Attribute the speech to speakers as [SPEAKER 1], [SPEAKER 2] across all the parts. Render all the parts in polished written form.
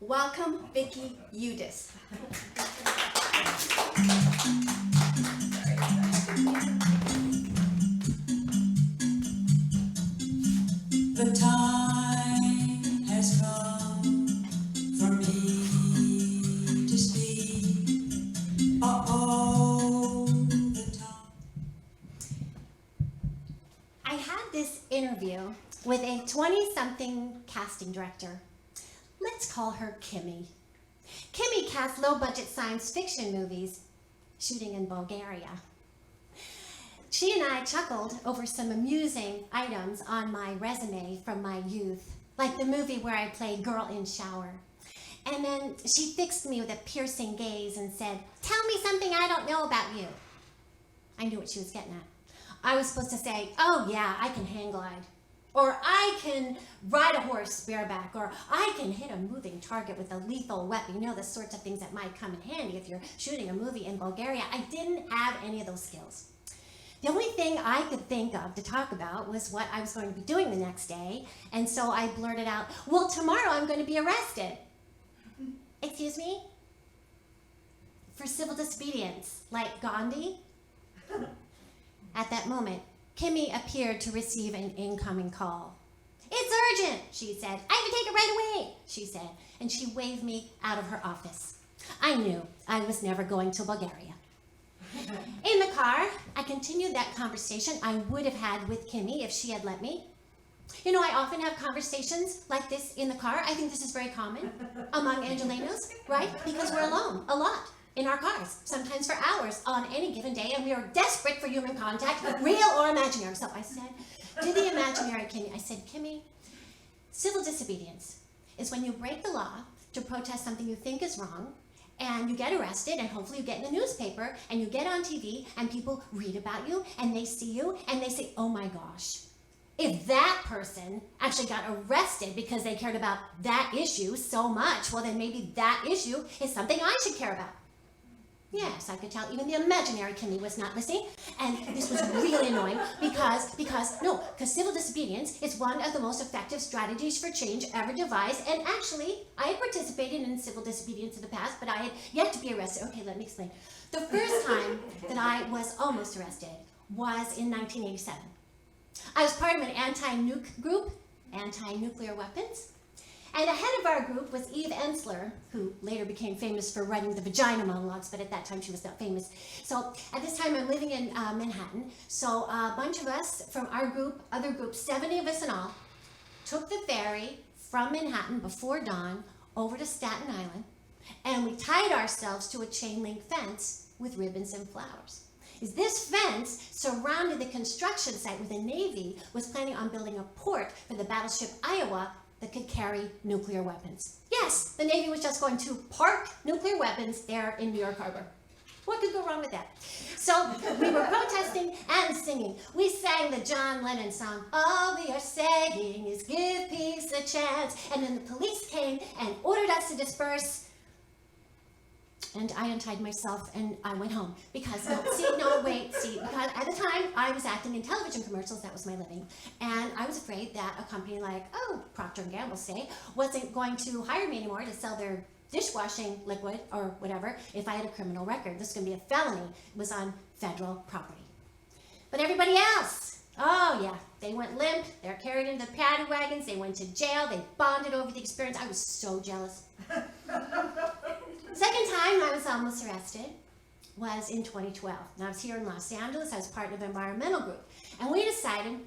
[SPEAKER 1] Welcome, Vicki, Juditz.
[SPEAKER 2] The time has come for me to speak. The time.
[SPEAKER 3] I had this interview with a 20-something casting director. Let's call her Kimmy. Kimmy casts low-budget science fiction movies, shooting in Bulgaria. She and I chuckled over some amusing items on my resume from my youth, like the movie where I played Girl in Shower. And then she fixed me with a piercing gaze and said, "Tell me something I don't know about you." I knew what she was getting at. I was supposed to say, "Oh yeah, I can hang glide." Or I can ride a horse bareback, or I can hit a moving target with a lethal weapon. You know, the sorts of things that might come in handy if you're shooting a movie in Bulgaria. I didn't have any of those skills. The only thing I could think of to talk about was what I was going to be doing the next day, and so I blurted out, "Well, tomorrow I'm going to be arrested." Excuse me? For civil disobedience, like Gandhi? At that moment, Kimmy appeared to receive an incoming call. "It's urgent," she said. "I have to take it right away," she said, and she waved me out of her office. I knew I was never going to Bulgaria. In the car, I continued that conversation I would have had with Kimmy if she had let me. You know, I often have conversations like this in the car. I think this is very common among Angelenos, right? Because we're alone a lot in our cars, sometimes for hours on any given day, and we are desperate for human contact, real or imaginary. So I said to the imaginary Kimmy, I said, "Kimmy, civil disobedience is when you break the law to protest something you think is wrong, and you get arrested, and hopefully you get in the newspaper, and you get on TV, and people read about you, and they see you, and they say, 'Oh my gosh, if that person actually got arrested because they cared about that issue so much, well then maybe that issue is something I should care about.'" Yes, I could tell even the imaginary Kimmy was not listening, and this was really annoying because civil disobedience is one of the most effective strategies for change ever devised, and actually, I had participated in civil disobedience in the past, but I had yet to be arrested. Okay, let me explain. The first time that I was almost arrested was in 1987. I was part of an anti-nuke group, anti-nuclear weapons. And ahead of our group was Eve Ensler, who later became famous for writing the vagina monologues, but at that time she was not famous. So at this time I'm living in Manhattan. So a bunch of us from our group, other groups, 70 of us in all, took the ferry from Manhattan before dawn over to Staten Island, and we tied ourselves to a chain link fence with ribbons and flowers. This fence surrounded the construction site where the Navy was planning on building a port for the battleship Iowa that could carry nuclear weapons. Yes, the Navy was just going to park nuclear weapons there in New York Harbor. What could go wrong with that? So we were protesting and singing. We sang the John Lennon song, "All we are saying is give peace a chance." And then the police came and ordered us to disperse. And I untied myself and I went home because, because at the time I was acting in television commercials, that was my living. And I was afraid that a company like, Procter & Gamble, say, wasn't going to hire me anymore to sell their dishwashing liquid or whatever if I had a criminal record. This was going to be a felony. It was on federal property. But everybody else, oh yeah, they went limp, they're carried into the paddy wagons, they went to jail, they bonded over the experience. I was so jealous. Second time I was almost arrested was in 2012. Now I was here in Los Angeles. I was part of an environmental group. And we decided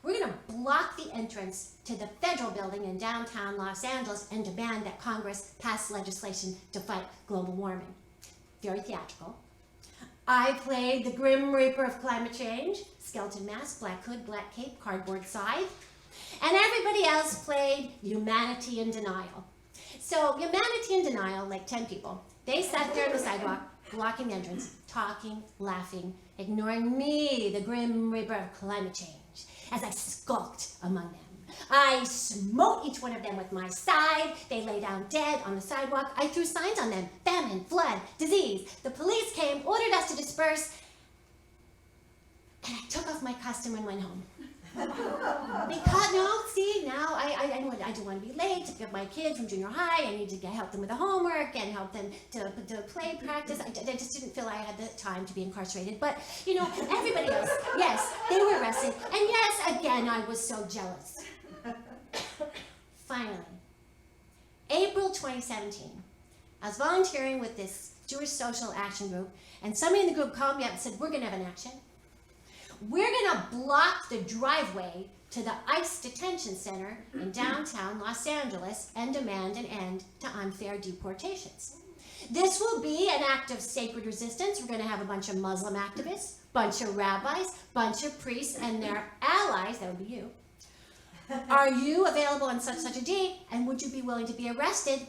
[SPEAKER 3] we're going to block the entrance to the federal building in downtown Los Angeles and demand that Congress pass legislation to fight global warming. Very theatrical. I played the Grim Reaper of climate change, skeleton mask, black hood, black cape, cardboard scythe. And everybody else played humanity in denial. So humanity in denial, like 10 people, they sat there on the sidewalk, blocking the entrance, talking, laughing, ignoring me, the Grim Reaper of climate change, as I skulked among them. I smote each one of them with my scythe. They lay down dead on the sidewalk. I threw signs on them, famine, flood, disease. The police came, ordered us to disperse, and I took off my costume and went home. Because, no, see, now I don't want to be late to pick up my kid from junior high. I need to help them with the homework and help them to play practice. I just didn't feel I had the time to be incarcerated. But, everybody else, yes, they were arrested. And yes, again, I was so jealous. Finally, April 2017, I was volunteering with this Jewish social action group, and somebody in the group called me up and said, we're going to have an action. We're going to block the driveway to the ICE detention center in downtown Los Angeles and demand an end to unfair deportations. This will be an act of sacred resistance. We're going to have a bunch of Muslim activists, bunch of rabbis, bunch of priests, and their allies, that would be you. Are you available on such a date, and would you be willing to be arrested?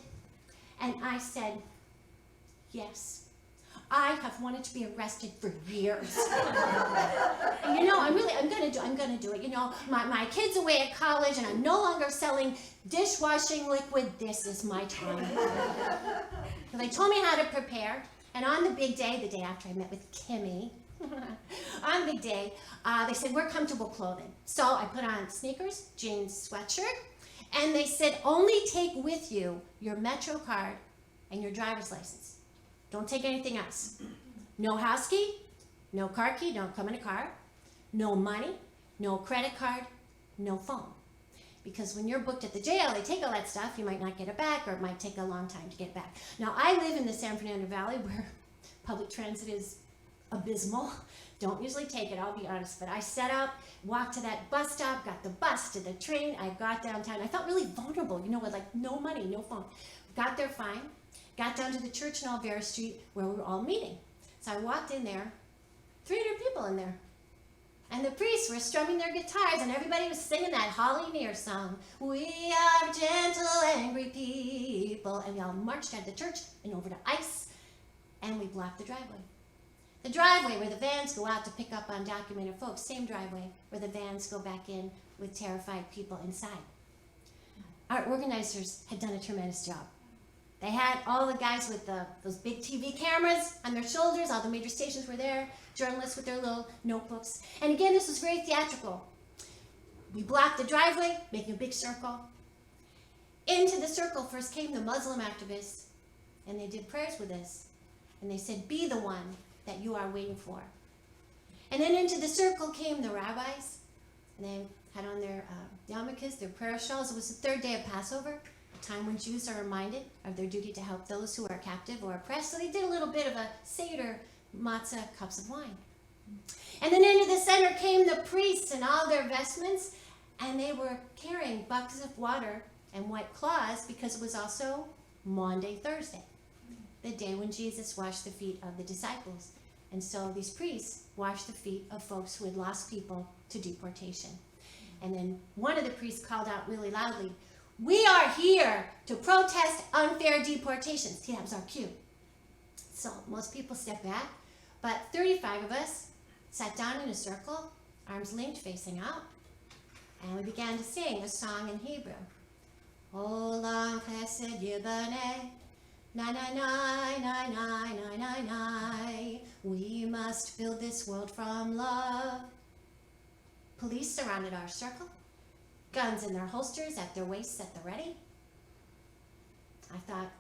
[SPEAKER 3] And I said, yes. I have wanted to be arrested for years. And I'm gonna do it. My kid's away at college and I'm no longer selling dishwashing liquid. This is my time. So they told me how to prepare, and on the big day, the day after I met with Kimmy, on the big day, they said, wear comfortable clothing. So I put on sneakers, jeans, sweatshirt, and they said, only take with you your Metro card and your driver's license. Don't take anything else. No house key, no car key, don't come in a car, no money, no credit card, no phone. Because when you're booked at the jail, they take all that stuff, you might not get it back, or it might take a long time to get it back. Now, I live in the San Fernando Valley where public transit is abysmal. Don't usually take it, I'll be honest, but I set up, walked to that bus stop, got the bus to the train, I got downtown. I felt really vulnerable, with like no money, no phone. Got there fine. Got down to the church in Alvera Street where we were all meeting. So I walked in there, 300 people in there. And the priests were strumming their guitars and everybody was singing that Holly Near song. We are gentle, angry people. And we all marched out of the church and over to ICE, and we blocked the driveway. The driveway where the vans go out to pick up undocumented folks, same driveway where the vans go back in with terrified people inside. Our organizers had done a tremendous job. They had all the guys with those big TV cameras on their shoulders. All the major stations were there, journalists with their little notebooks. And again, this was very theatrical. We blocked the driveway, making a big circle. Into the circle first came the Muslim activists, and they did prayers with us. And they said, be the one that you are waiting for. And then into the circle came the rabbis, and they had on their yarmulkes, their prayer shawls. It was the third day of Passover, a time when Jews are reminded of their duty to help those who are captive or oppressed. So they did a little bit of a Seder, matzah, cups of wine. And then into the center came the priests in all their vestments, and they were carrying buckets of water and white cloths because it was also Maundy Thursday, the day when Jesus washed the feet of the disciples. And so these priests washed the feet of folks who had lost people to deportation. And then one of the priests called out really loudly, we are here to protest unfair deportations. See, that was our cue. So most people stepped back, but 35 of us sat down in a circle, arms linked, facing out, and we began to sing a song in Hebrew. Olam chesed yibaneh, na na na na na na na na. We must build this world from love. Police surrounded our circle, guns in their holsters at their waists at the ready. I thought,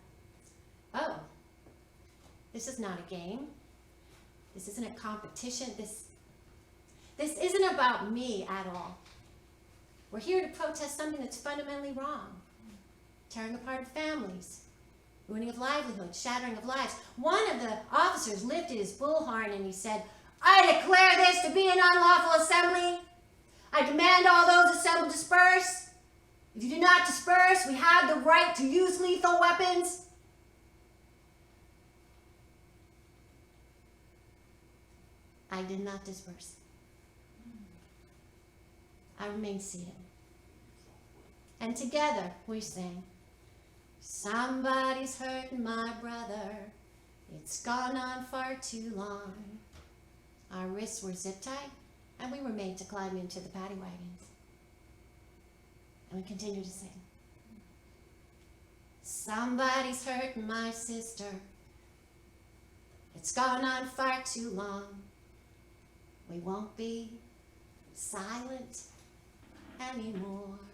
[SPEAKER 3] oh, this is not a game. This isn't a competition. This isn't about me at all. We're here to protest something that's fundamentally wrong. Tearing apart of families, ruining of livelihoods, shattering of lives. One of the officers lifted his bullhorn and he said, I declare this to be an unlawful assembly. I demand all those assembled disperse. If you do not disperse, we have the right to use lethal weapons. I did not disperse. I remained seated. And together we sang, somebody's hurting my brother. It's gone on far too long. Our wrists were zip-tied, and we were made to climb into the paddy wagons. And we continued to sing. Somebody's hurting my sister. It's gone on far too long. We won't be silent anymore.